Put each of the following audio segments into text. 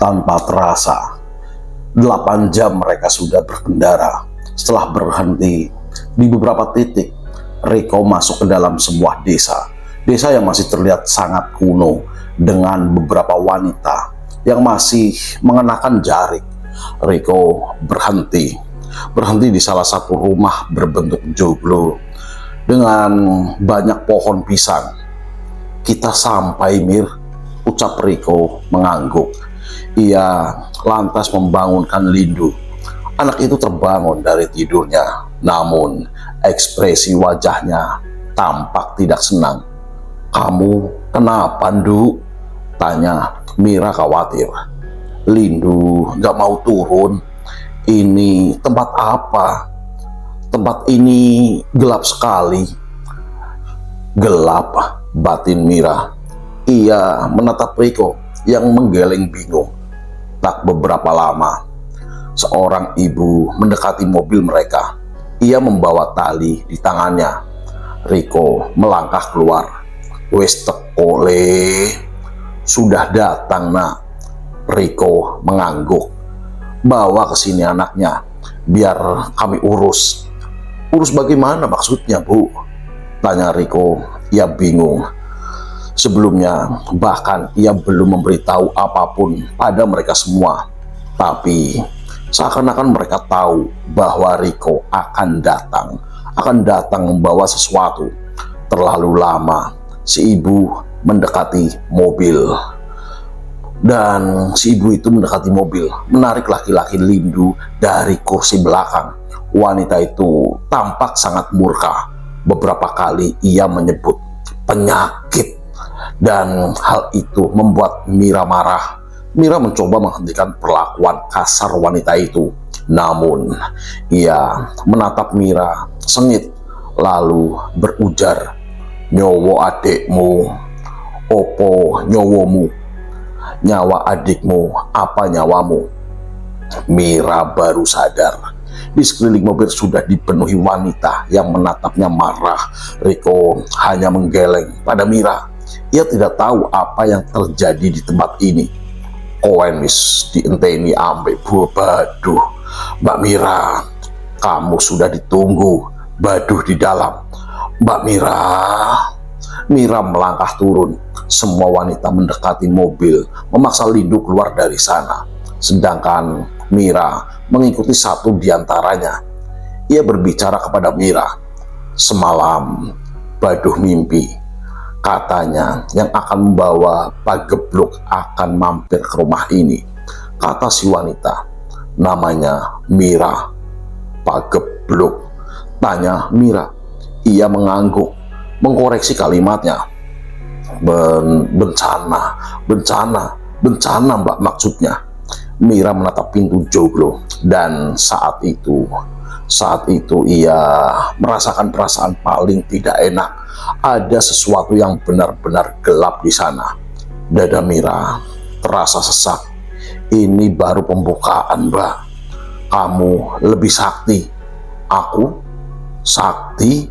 Tanpa terasa, 8 jam mereka sudah berkendara. Setelah berhenti di beberapa titik, Riko masuk ke dalam sebuah desa. Desa yang masih terlihat sangat kuno dengan beberapa wanita yang masih mengenakan jarik. Riko berhenti di salah satu rumah berbentuk joglo dengan banyak pohon pisang. "Kita sampai, Mir," ucap Riko mengangguk. Ia lantas membangunkan Lindu. Anak itu terbangun dari tidurnya, namun ekspresi wajahnya tampak tidak senang. "Kamu kenapa, Ndu?" tanya Mira khawatir. "Lindu gak mau turun. Ini tempat apa? Tempat ini gelap sekali." "Gelap," batin Mira. Ia menatap Riko yang menggeleng bingung. Tak beberapa lama, seorang ibu mendekati mobil mereka. Ia membawa tali di tangannya. Riko melangkah keluar. "Wes teko le. Sudah datang, Nak." Riko mengangguk. "Bawa ke sini anaknya, biar kami urus." "Urus bagaimana maksudnya, Bu?" tanya Riko. Ia bingung. Sebelumnya, bahkan ia belum memberitahu apapun pada mereka semua. Tapi, seakan-akan mereka tahu bahwa Riko akan datang membawa sesuatu. Terlalu lama, si ibu mendekati mobil. Dan si ibu itu mendekati mobil, menarik laki-laki Lindu dari kursi belakang. Wanita itu tampak sangat murka. Beberapa kali ia menyebut penyakit. Dan hal itu membuat Mira marah. Mira mencoba menghentikan perlakuan kasar wanita itu. Namun, ia menatap Mira sengit, lalu berujar, "Nyowo adikmu, opo nyowomu? Nyawa adikmu, apa nyawamu?" Mira baru sadar. Di sekeliling mobil sudah dipenuhi wanita yang menatapnya marah. Riko hanya menggeleng pada Mira. Ia tidak tahu apa yang terjadi di tempat ini. "Koen wis dienteni ambek buah Baduh. Mbak Mira, kamu sudah ditunggu Baduh di dalam." "Mbak Mira." Mira melangkah turun. Semua wanita mendekati mobil, memaksa Lindu keluar dari sana. Sedangkan Mira mengikuti satu di antaranya. Ia berbicara kepada Mira. "Semalam Baduh mimpi. Katanya yang akan membawa Pak Gebluk akan mampir ke rumah ini," kata si wanita. "Namanya Mira." "Pak Gebluk?" tanya Mira. Ia mengangguk, mengkoreksi kalimatnya. Bencana Mbak maksudnya." Mira menatap pintu joglo dan saat itu ia merasakan perasaan paling tidak enak. Ada sesuatu yang benar-benar gelap di sana. Dada Mira terasa sesak. "Ini baru pembukaan, Mbak. Kamu lebih sakti." "Aku? Sakti?"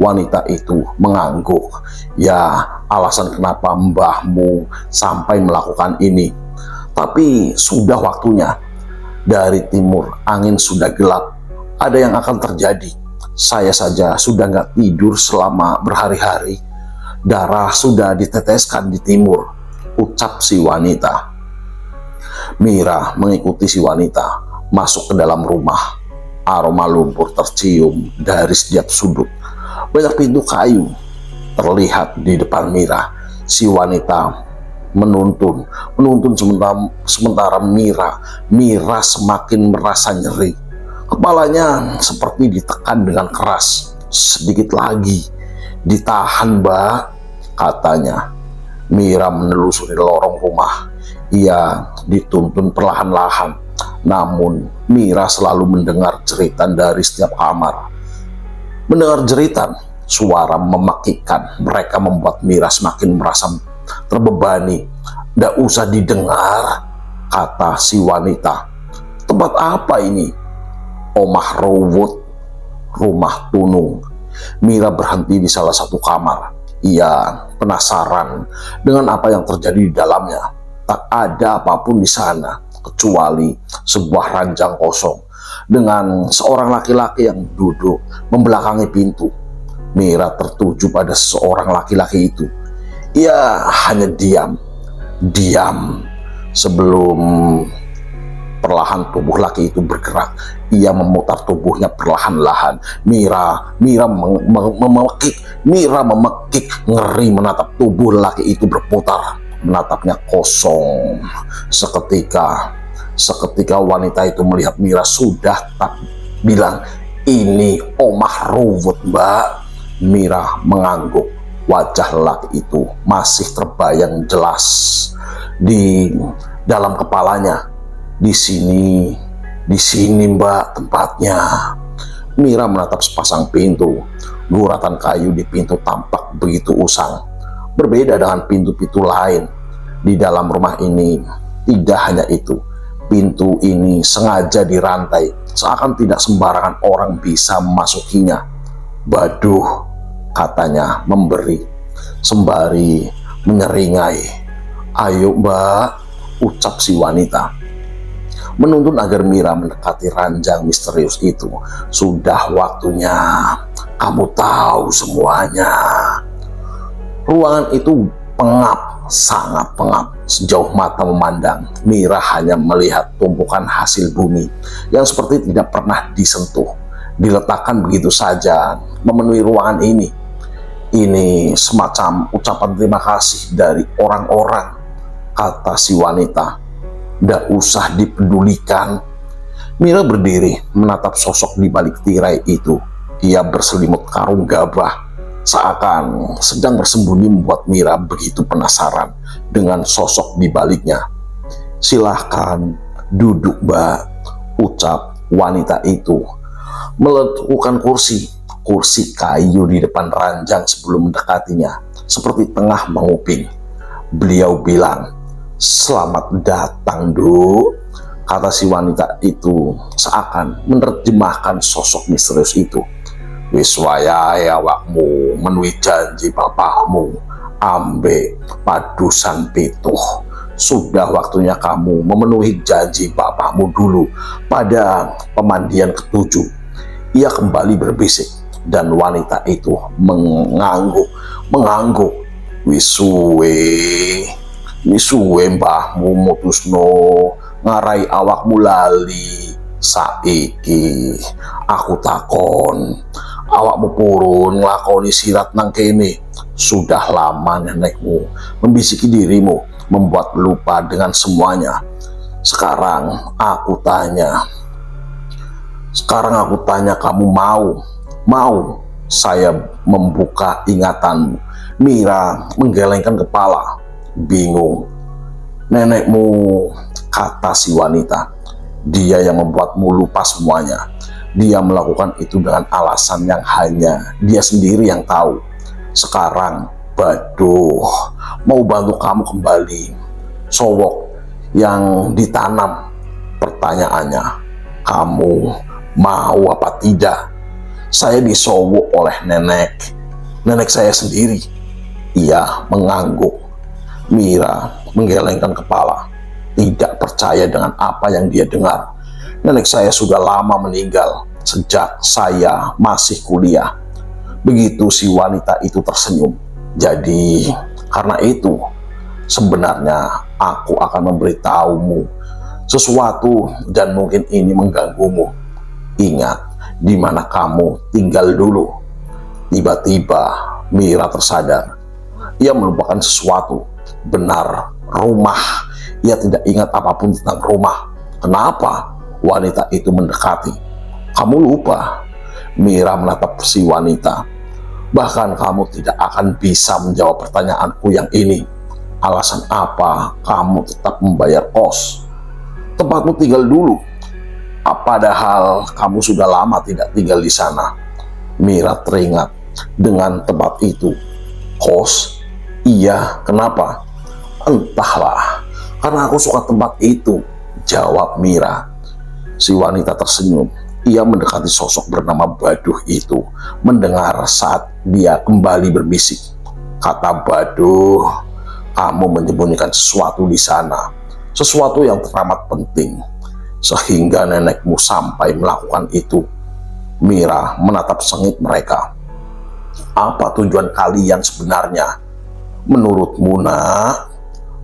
Wanita itu mengangguk. "Ya, alasan kenapa mbahmu sampai melakukan ini. Tapi sudah waktunya. Dari timur angin sudah gelap. Ada yang akan terjadi. Saya saja sudah nggak tidur selama berhari-hari. Darah sudah diteteskan di timur," ucap si wanita. Mira mengikuti si wanita masuk ke dalam rumah. Aroma lumpur tercium dari setiap sudut. Banyak pintu kayu terlihat di depan Mira. Si wanita menuntun sementara Mira semakin merasa nyeri. Kepalanya seperti ditekan dengan keras. "Sedikit lagi, ditahan, Mbak," katanya. Mira menelusuri lorong rumah. Ia dituntun perlahan-lahan. Namun Mira selalu mendengar jeritan dari setiap kamar. Mendengar jeritan, suara memekikkan mereka membuat Mira semakin merasa terbebani. "Nggak usah didengar," kata si wanita. "Tempat apa ini?" "Omah Rowut, rumah Tunung." Mira berhenti di salah satu kamar. Ia penasaran dengan apa yang terjadi di dalamnya. tak ada apapun di sana kecuali sebuah ranjang kosong dengan seorang laki-laki yang duduk membelakangi pintu. Mira tertuju pada seorang laki-laki itu. Ia hanya diam sebelum perlahan tubuh laki itu bergerak. Ia memutar tubuhnya perlahan-lahan. Mira memekik ngeri menatap tubuh laki itu berputar, menatapnya kosong. Seketika wanita itu melihat Mira sudah tak bilang, "Ini omah ruwet, Mbak." Mira mengangguk. Wajah laki itu masih terbayang jelas di dalam kepalanya. Di sini Mbak tempatnya." Mira menatap sepasang pintu. Guratan kayu di pintu tampak begitu usang. Berbeda dengan pintu-pintu lain di dalam rumah ini. Tidak hanya itu, pintu ini sengaja dirantai, seakan tidak sembarangan orang bisa memasukinya. "Baduh," katanya memberi sembari menyeringai. "Ayo Mbak," ucap si wanita, menuntun agar Mira mendekati ranjang misterius itu. "Sudah waktunya kamu tahu semuanya." Ruangan itu pengap, sangat pengap. Sejauh mata memandang, Mira hanya melihat tumpukan hasil bumi yang seperti tidak pernah disentuh, diletakkan begitu saja memenuhi ruangan ini. "Ini semacam ucapan terima kasih dari orang-orang," kata si wanita. "Nggak usah dipedulikan." Mira berdiri menatap sosok di balik tirai itu. Ia berselimut karung gabah, seakan sedang bersembunyi, membuat Mira begitu penasaran dengan sosok di baliknya. "Silahkan duduk, Mbak," ucap wanita itu, meletakkan kursi kayu di depan ranjang sebelum mendekatinya, seperti tengah menguping. Beliau bilang, "Selamat datang, Du," kata si wanita itu, seakan menerjemahkan sosok misterius itu. "Wis wayahe awakmu menuhi janji bapakmu ambek padusan pituh. Sudah waktunya kamu memenuhi janji bapakmu dulu pada pemandian ke-7. Ia kembali berbisik dan wanita itu mengangguk. "Wis suwe mbahmu mutusno ngarai awakmu lali. Saiki aku takon, awakmu purun nglakoni sirat nang kene. Sudah lama nenekmu membisiki dirimu, membuat lupa dengan semuanya. Sekarang aku tanya, kamu mau saya membuka ingatanmu?" Mira menggelengkan kepala, bingung. "Nenekmu," kata si wanita, "dia yang membuatmu lupa semuanya. Dia melakukan itu dengan alasan yang hanya dia sendiri yang tahu. Sekarang, baduh, mau bantu kamu kembali. Sowok yang ditanam." Pertanyaannya, "Kamu mau apa tidak?" "Saya disowok oleh nenek saya sendiri." Ia mengangguk. Mira menggelengkan kepala, tidak percaya dengan apa yang dia dengar. "Nenek saya sudah lama meninggal, sejak saya masih kuliah." Begitu si wanita itu tersenyum. "Jadi karena itu, sebenarnya aku akan memberitahumu sesuatu dan mungkin ini mengganggumu. Ingat di mana kamu tinggal dulu." Tiba-tiba Mira tersadar. Ia melupakan sesuatu. Benar, rumah. Ia tidak ingat apapun tentang rumah. Kenapa wanita itu mendekati? "Kamu lupa?" Mira menatap si wanita. "Bahkan kamu tidak akan bisa menjawab pertanyaanku yang ini. Alasan apa kamu tetap membayar kos? Tempatmu tinggal dulu. Padahal kamu sudah lama tidak tinggal di sana." Mira teringat dengan tempat itu. "Kos? Iya, kenapa?" "Entahlah, karena aku suka tempat itu," jawab Mira. Si wanita tersenyum. Ia mendekati sosok bernama Baduh itu. Mendengar saat dia kembali berbisik. Kata Baduh, kamu menyembunyikan sesuatu di sana, sesuatu yang teramat penting, sehingga nenekmu sampai melakukan itu. Mira menatap sengit mereka. Apa tujuan kalian sebenarnya? Menurutmu, nak?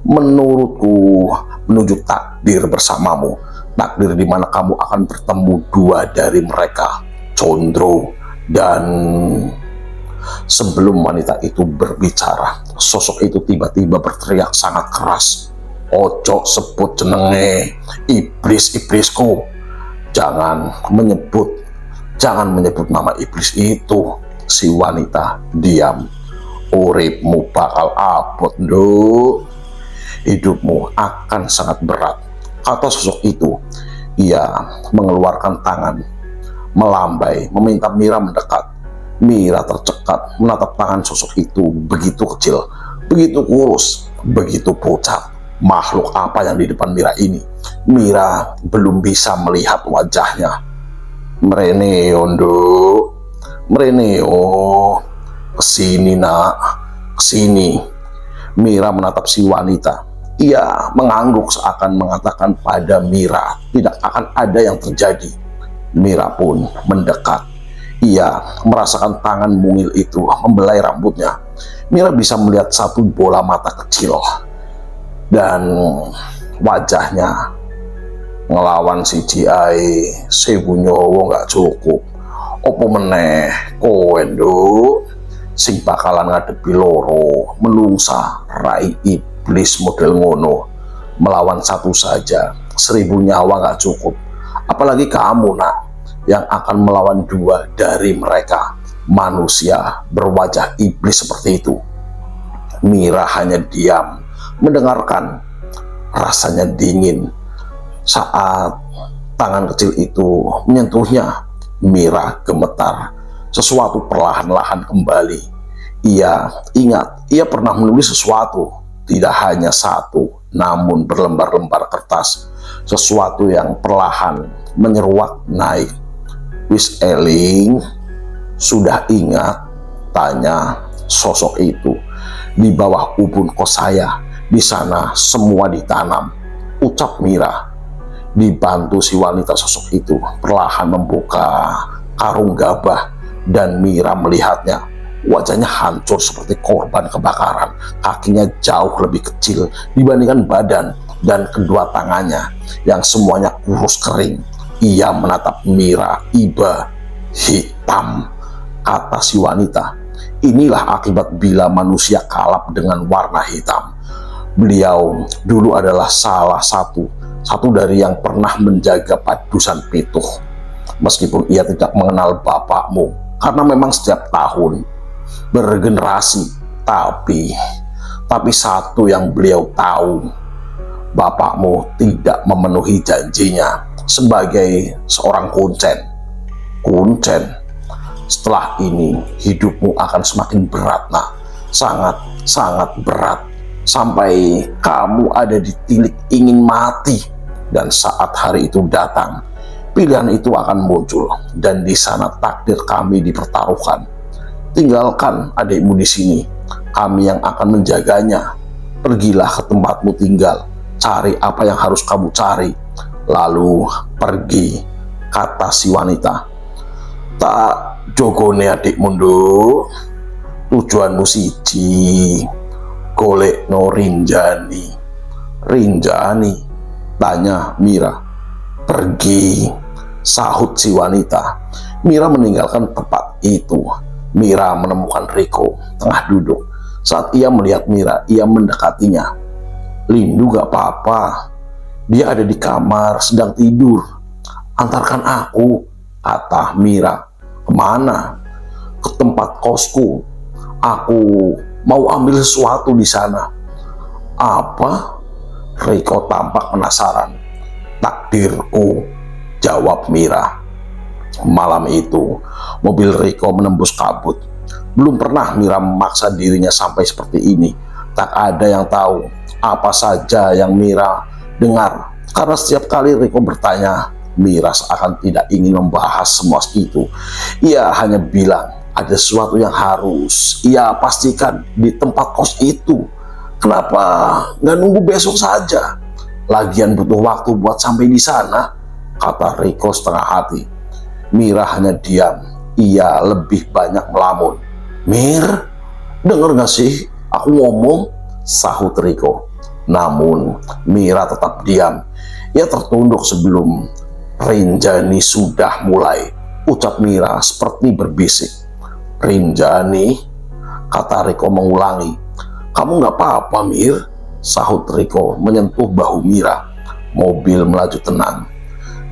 Menurutku, menuju takdir bersamamu. Takdir di mana kamu akan bertemu dua dari mereka, Condro dan... Sebelum wanita itu berbicara, sosok itu tiba-tiba berteriak sangat keras. Ojo sebut jenenge, iblis-iblisku. Jangan menyebut nama iblis itu. Si wanita diam. Uripmu bakal abot, nduk. Hidupmu akan sangat berat, kata sosok itu. Ia mengeluarkan tangan, melambai, meminta Mira mendekat. Mira tercekat menatap tangan sosok itu, begitu kecil, begitu kurus, begitu pucat. Makhluk apa yang di depan Mira ini? Mira belum bisa melihat wajahnya. Mereneo, nduk. Mereneo. Kesini, nak. Kesini. Mira menatap si wanita. Ia mengangguk seakan mengatakan pada Mira tidak akan ada yang terjadi. Mira pun mendekat. Ia merasakan tangan mungil itu membelai rambutnya. Mira bisa melihat satu bola mata kecil. Dan wajahnya ngelawan CGI Sewu Nyowo nggak cukup. Opo meneh kowe, nduk, sing bakalan ngadepi loro menungsa rai iblis model ngono. Melawan satu saja 1000 nyawa nggak cukup. Apalagi kamu, nak, yang akan melawan dua dari mereka, manusia berwajah iblis seperti itu. Mira hanya diam, mendengarkan. Rasanya dingin saat tangan kecil itu menyentuhnya. Mira gemetar. Sesuatu perlahan-lahan kembali. Ia ingat, ia pernah menulis sesuatu. Tidak hanya satu, namun berlembar-lembar kertas. Sesuatu yang perlahan menyeruak naik. Wis eling, sudah ingat? Tanya sosok itu. Di bawah ubun kos saya, di sana semua ditanam, ucap Mira. Dibantu si wanita sosok itu perlahan membuka karung gabah, dan Mira melihatnya. Wajahnya hancur seperti korban kebakaran. Kakinya jauh lebih kecil dibandingkan badan, dan kedua tangannya yang semuanya kurus kering. Ia menatap Mira. Iba hitam, kata si wanita. Inilah akibat bila manusia kalap dengan warna hitam. Beliau dulu adalah salah satu dari yang pernah menjaga Padusan Pituh. Meskipun ia tidak mengenal bapakmu, karena memang setiap tahun bergenerasi, tapi satu yang beliau tahu, bapakmu tidak memenuhi janjinya sebagai seorang kuncen. Setelah ini hidupmu akan semakin berat, nak. Sangat berat, sampai kamu ada di titik ingin mati. Dan saat hari itu datang, pilihan itu akan muncul, dan di sana takdir kami dipertaruhkan. Tinggalkan adikmu di sini, kami yang akan menjaganya. Pergilah ke tempatmu tinggal, cari apa yang harus kamu cari, lalu pergi, kata si wanita. Tak jogone adikmu, nduk. Tujuanmu siji, golek no Rinjani. Rinjani? Tanya Mira. Pergi, sahut si wanita. Mira meninggalkan tempat itu. Mira menemukan Riko tengah duduk. Saat ia melihat Mira, ia mendekatinya. Lindu gak apa-apa, dia ada di kamar sedang tidur. Antarkan aku, kata Mira. Kemana? Ke tempat kosku. Aku mau ambil sesuatu di sana. Apa? Riko tampak penasaran. Takdirku, jawab Mira. Malam itu, mobil Riko menembus kabut. Belum pernah Mira memaksa dirinya sampai seperti ini. Tak ada yang tahu apa saja yang Mira dengar. Karena setiap kali Riko bertanya, Mira seakan tidak ingin membahas semua itu. Ia hanya bilang, ada sesuatu yang harus ia pastikan di tempat kos itu. Kenapa nggak nunggu besok saja? Lagian butuh waktu buat sampai di sana, kata Riko setengah hati. Mira hanya diam. Ia lebih banyak melamun. Mir, denger gak sih aku ngomong? Sahut Riko. Namun Mira tetap diam. Ia tertunduk sebelum Rinjani sudah mulai. Ucap Mira seperti berbisik. Rinjani, kata Riko mengulangi. Kamu gak apa-apa, Mir? Sahut Riko menyentuh bahu Mira. Mobil melaju tenang.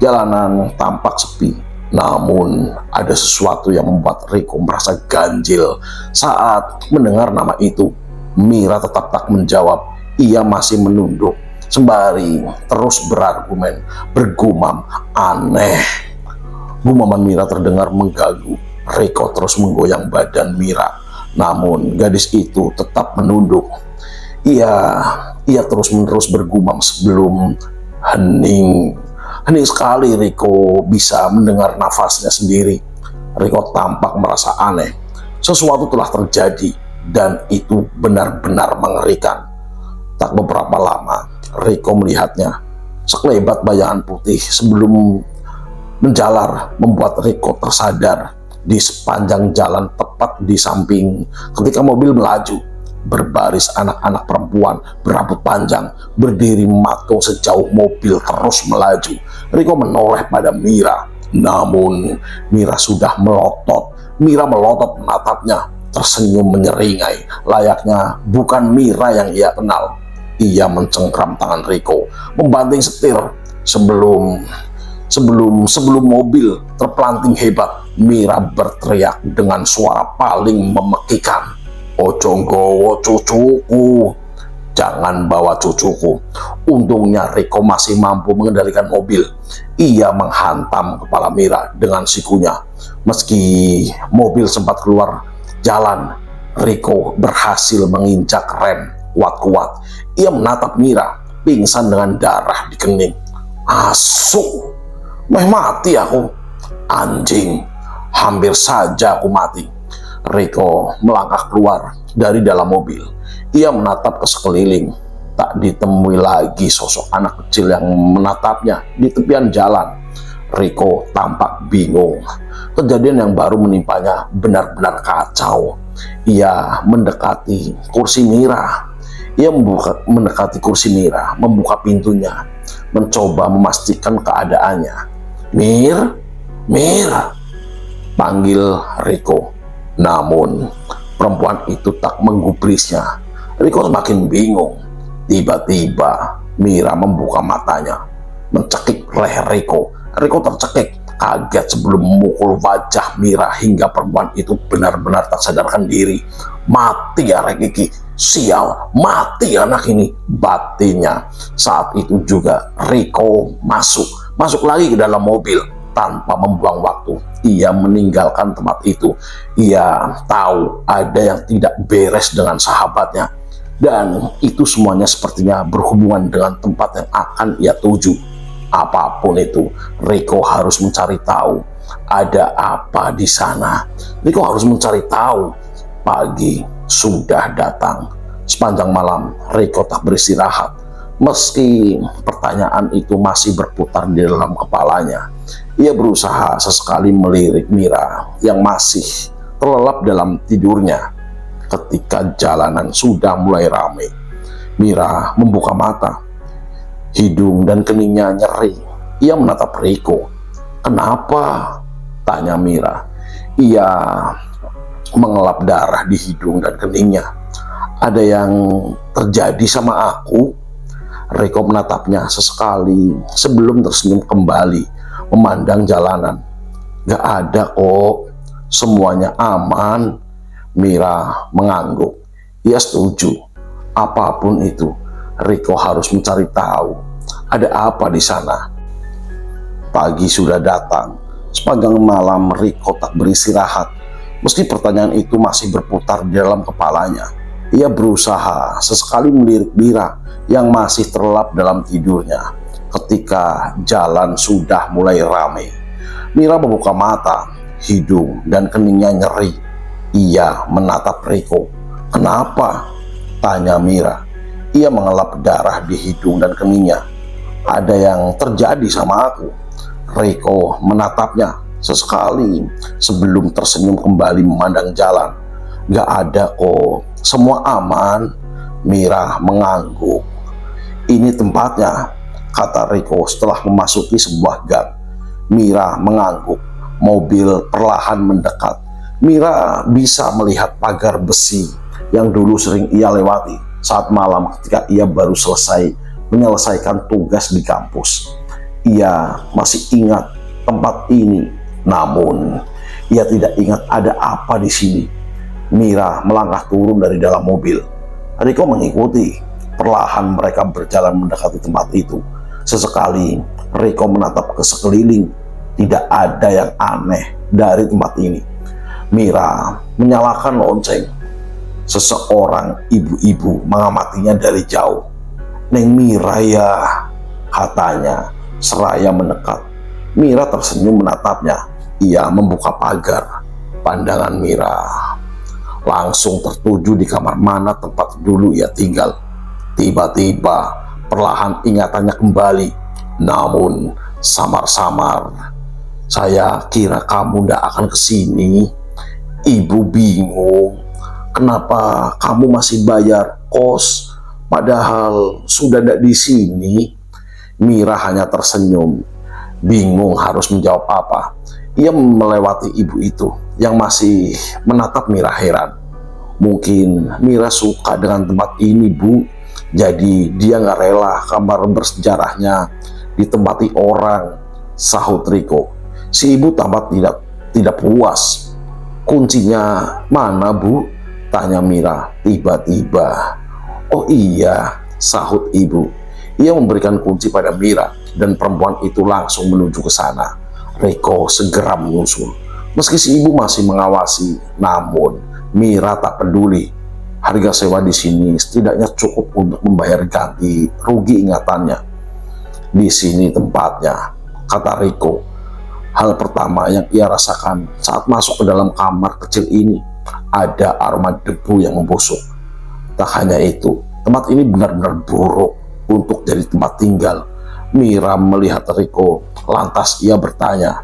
Jalanan tampak sepi. Namun ada sesuatu yang membuat Riko merasa ganjil saat mendengar nama itu. Mira tetap tak menjawab. Ia masih menunduk sembari terus berargumen, bergumam. Aneh. Gumaman Mira terdengar mengganggu. Riko terus menggoyang badan Mira. Namun gadis itu tetap menunduk. Ia terus-menerus bergumam sebelum hening. Hening sekali Riko bisa mendengar nafasnya sendiri. Riko tampak merasa aneh. Sesuatu telah terjadi dan itu benar-benar mengerikan. Tak beberapa lama, Riko melihatnya. Sekelebat bayangan putih sebelum menjalar membuat Riko tersadar di sepanjang jalan tepat di samping ketika mobil melaju. Berbaris anak-anak perempuan berambut panjang berdiri mematung sejauh mobil terus melaju. Riko menoleh pada Mira, namun Mira sudah melotot. Mira melotot menatapnya, tersenyum menyeringai, layaknya bukan Mira yang ia kenal. Ia mencengkram tangan Riko, membanting setir sebelum mobil terpelanting hebat. Mira berteriak dengan suara paling memekikan. Ojo nggowo cucuku, jangan bawa cucuku. Untungnya Riko masih mampu mengendalikan mobil. Ia menghantam kepala Mira dengan sikunya. Meski mobil sempat keluar jalan, Riko berhasil menginjak rem kuat-kuat. Ia menatap Mira, pingsan dengan darah di kening. Asu, meh mati aku. Anjing, hampir saja aku mati. Riko melangkah keluar dari dalam mobil. Ia menatap ke sekeliling. Tak ditemui lagi sosok anak kecil yang menatapnya di tepian jalan. Riko tampak bingung. Kejadian yang baru menimpanya benar-benar kacau. Ia mendekati kursi Mira. Mendekati kursi Mira, membuka pintunya, mencoba memastikan keadaannya. Mir, panggil Riko. Namun perempuan itu tak menggubrisnya. Riko semakin bingung. Tiba-tiba Mira membuka matanya, mencekik leher Riko. Riko tercekik, kaget sebelum memukul wajah Mira hingga perempuan itu benar-benar tak sadarkan diri. Mati ya Riki, sial, mati anak ini, batinnya. Saat itu juga Riko masuk lagi ke dalam mobil. Tanpa membuang waktu, ia meninggalkan tempat itu. Ia tahu ada yang tidak beres dengan sahabatnya. Dan itu semuanya sepertinya berhubungan dengan tempat yang akan ia tuju. Apapun itu, Riko harus mencari tahu ada apa di sana. Riko harus mencari tahu. Pagi sudah datang. Sepanjang malam, Riko tak beristirahat. Meski pertanyaan itu masih berputar di dalam kepalanya. Ia berusaha sesekali melirik Mira yang masih terlelap dalam tidurnya. Ketika jalanan sudah mulai ramai, Mira membuka mata. Hidung dan keningnya nyeri. Ia menatap Riko. Kenapa? Tanya Mira. Ia mengelap darah di hidung dan keningnya. Ada yang terjadi sama aku? Riko menatapnya sesekali sebelum tersenyum kembali, memandang jalanan. Gak ada kok, semuanya aman. Mira mengangguk. Ia setuju. Apapun itu, Riko harus mencari tahu ada apa di sana. Pagi sudah datang. Sepanjang malam Riko tak beristirahat. Meski pertanyaan itu masih berputar di dalam kepalanya, ia berusaha sesekali melirik Mira yang masih terlelap dalam tidurnya. Ketika jalan sudah mulai ramai, Mira membuka mata, hidung dan keningnya nyeri. Ia menatap Riko. Kenapa? Tanya Mira. Ia mengelap darah di hidung dan keningnya. Ada yang terjadi sama aku. Riko menatapnya sesekali sebelum tersenyum kembali memandang jalan. Gak ada kok, semua aman. Mira mengangguk. Ini tempatnya, kata Riko setelah memasuki sebuah gang. Mira mengangguk. Mobil perlahan mendekat. Mira bisa melihat pagar besi yang dulu sering ia lewati saat malam ketika ia baru selesai menyelesaikan tugas di kampus. Ia masih ingat tempat ini, namun ia tidak ingat ada apa di sini. Mira melangkah turun dari dalam mobil. Riko mengikuti. Perlahan mereka berjalan mendekati tempat itu. Sesekali Riko menatap ke sekeliling. Tidak ada yang aneh dari tempat ini. Mira menyalakan lonceng. Seseorang ibu-ibu mengamatinya dari jauh. "Neng Mira ya," katanya seraya mendekat. Mira tersenyum menatapnya. Ia membuka pagar. Pandangan Mira langsung tertuju di kamar mana tempat dulu ia tinggal. Tiba-tiba perlahan ingatannya kembali, namun samar-samar. "Saya kira kamu tidak akan kesini." Ibu bingung. "Kenapa kamu masih bayar kos padahal sudah tidak di sini?" Mira hanya tersenyum, bingung harus menjawab apa. Ia melewati ibu itu yang masih menatap Mira heran. "Mungkin Mira suka dengan tempat ini, Bu. Jadi dia nggak rela kamar bersejarahnya ditempati orang," sahut Riko. Si ibu tampak tidak puas. "Kuncinya mana, Bu?" tanya Mira tiba-tiba. "Oh iya," sahut ibu. Ia memberikan kunci pada Mira dan perempuan itu langsung menuju ke sana. Riko segera menyusul. Meski si ibu masih mengawasi, namun Mira tak peduli. Harga sewa di sini setidaknya cukup untuk membayar ganti rugi ingatannya. "Di sini tempatnya," kata Riko. Hal pertama yang ia rasakan saat masuk ke dalam kamar kecil ini, ada aroma debu yang membusuk. Tak hanya itu, tempat ini benar-benar buruk untuk jadi tempat tinggal. Mira melihat Riko, lantas ia bertanya,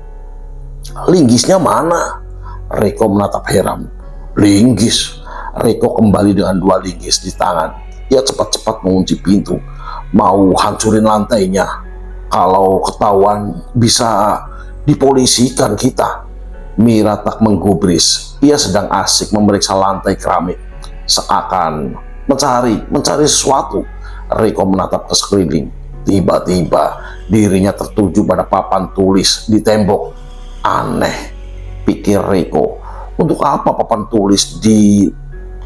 "Linggisnya mana?" Riko menatap heran. "Linggis?" Riko kembali dengan 2 linggis di tangan. Ia cepat-cepat mengunci pintu, mau hancurin lantainya. "Kalau ketahuan bisa dipolisikan kita." Mira tak menggubris. Ia sedang asik memeriksa lantai keramik, seakan mencari sesuatu. Riko menatap ke sekeliling. Tiba-tiba dirinya tertuju pada papan tulis di tembok. Aneh, pikir Riko. Untuk apa papan tulis di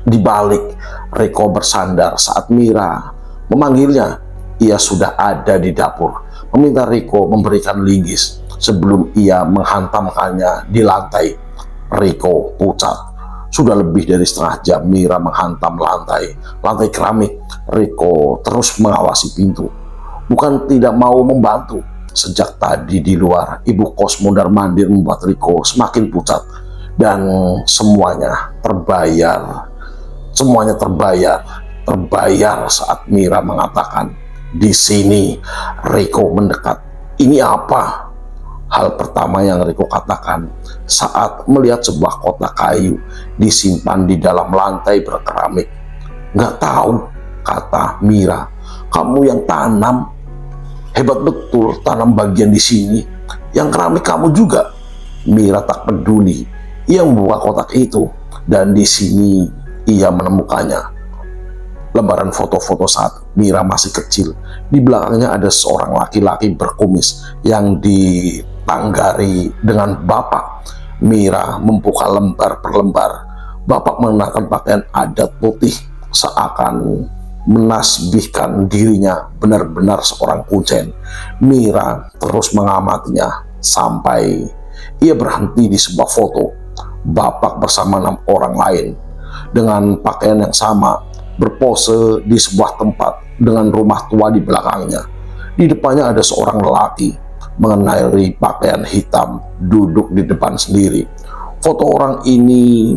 balik? Riko bersandar saat Mira memanggilnya. Ia sudah ada di dapur, meminta Riko memberikan linggis sebelum ia menghantamkannya di lantai. Riko pucat. Sudah lebih dari setengah jam Mira menghantam lantai keramik. Riko terus mengawasi pintu, bukan tidak mau membantu. Sejak tadi di luar, ibu kos mondar-mandir membuat Riko semakin pucat. Dan semuanya terbayar saat Mira mengatakan, "Di sini." Riko mendekat. "Ini apa?" Hal pertama yang Riko katakan saat melihat sebuah kotak kayu disimpan di dalam lantai berkeramik. "Nggak tahu," kata Mira. "Kamu yang tanam. Hebat betul tanam bagian di sini. Yang keramik kamu juga." Mira tak peduli. Ia membuka kotak itu dan di sini ia menemukannya. Lembaran foto-foto saat Mira masih kecil. Di belakangnya ada seorang laki-laki berkumis yang ditanggari dengan bapak. Mira membuka lembar per lembar. Bapak mengenakan pakaian adat putih, seakan menasbihkan dirinya benar-benar seorang kuncen. Mira terus mengamatinya sampai ia berhenti di sebuah foto. Bapak bersama 6 orang lain dengan pakaian yang sama berpose di sebuah tempat dengan rumah tua di belakangnya. Di depannya ada seorang lelaki mengenai pakaian hitam duduk di depan sendiri. Foto orang ini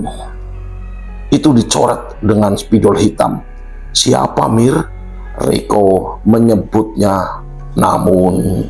itu dicoret dengan spidol hitam. "Siapa, Mir?" Rico menyebutnya, namun